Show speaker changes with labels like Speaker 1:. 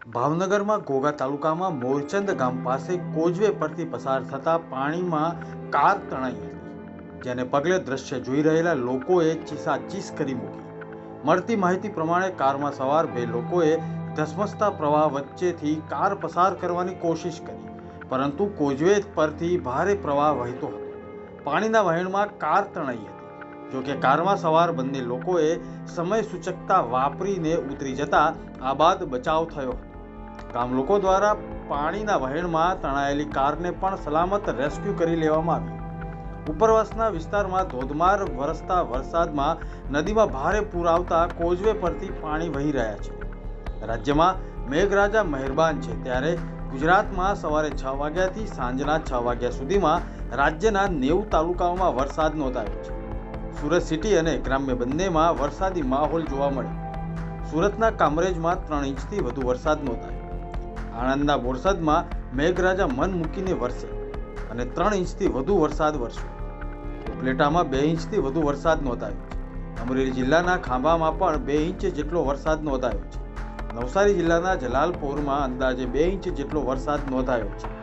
Speaker 1: ભાવનગરમાં ઘોઘા તાલુકામાં મોરચંદ ગામ પાસે કોઝવે પરથી પસાર થતા પાણીમાં કાર તણાઈ હતી, જેને પગલે દ્રશ્ય જોઈ રહેલા લોકોએ ચીસાચીસ કરી મૂકી। મળતી માહિતી પ્રમાણે કારમાં સવાર બે લોકોએ ધસમસતા પ્રવાહ વચ્ચેથી કાર પસાર કરવાની કોશિશ કરી, પરંતુ કોઝવે પરથી ભારે પ્રવાહ વહેતો હતો। પાણીના વહેણમાં કાર તણાઈ હતી। જોકે કારમાં સવાર બંને લોકોએ સમય સૂચકતા વાપરીને ઉતરી જતા આ બાદ બચાવ થયો હતો। ગામ લોકો દ્વારા પાણીના વહેણમાં તણાયેલી કારને પણ સલામત રેસ્ક્યુ કરી લેવામાં આવી। ઉપરવાસના વિસ્તારમાં ધોધમાર વરસતા વરસાદમાં નદીમાં ભારે પૂર આવતા કોઝવે પરથી પાણી વહી રહ્યા છે। રાજ્યમાં મેઘરાજા મહેરબાન છે, ત્યારે ગુજરાતમાં સવારે 6 વાગ્યાથી સાંજના 6 વાગ્યા સુધીમાં રાજ્યના 90 તાલુકાઓમાં વરસાદ નોંધાયો છે। સુરત સિટી અને ગ્રામ્ય બંનેમાં વરસાદી માહોલ જોવા મળ્યો। સુરતના કામરેજમાં 3 ઇંચથી વધુ વરસાદ નોંધાયો। આણંદના બોરસદમાં મેઘરાજા મન મૂકીને વરસે અને 3 ઇંચથી વધુ વરસાદ વરસ્યો। ઉપલેટામાં 2 ઇંચથી વધુ વરસાદ નોંધાયો છે। અમરેલી જિલ્લાના ખાંભામાં પણ 2 ઇંચ જેટલો વરસાદ નોંધાયો છે। નવસારી જિલ્લાના જલાલપોરમાં અંદાજે 2 ઇંચ જેટલો વરસાદ નોંધાયો છે।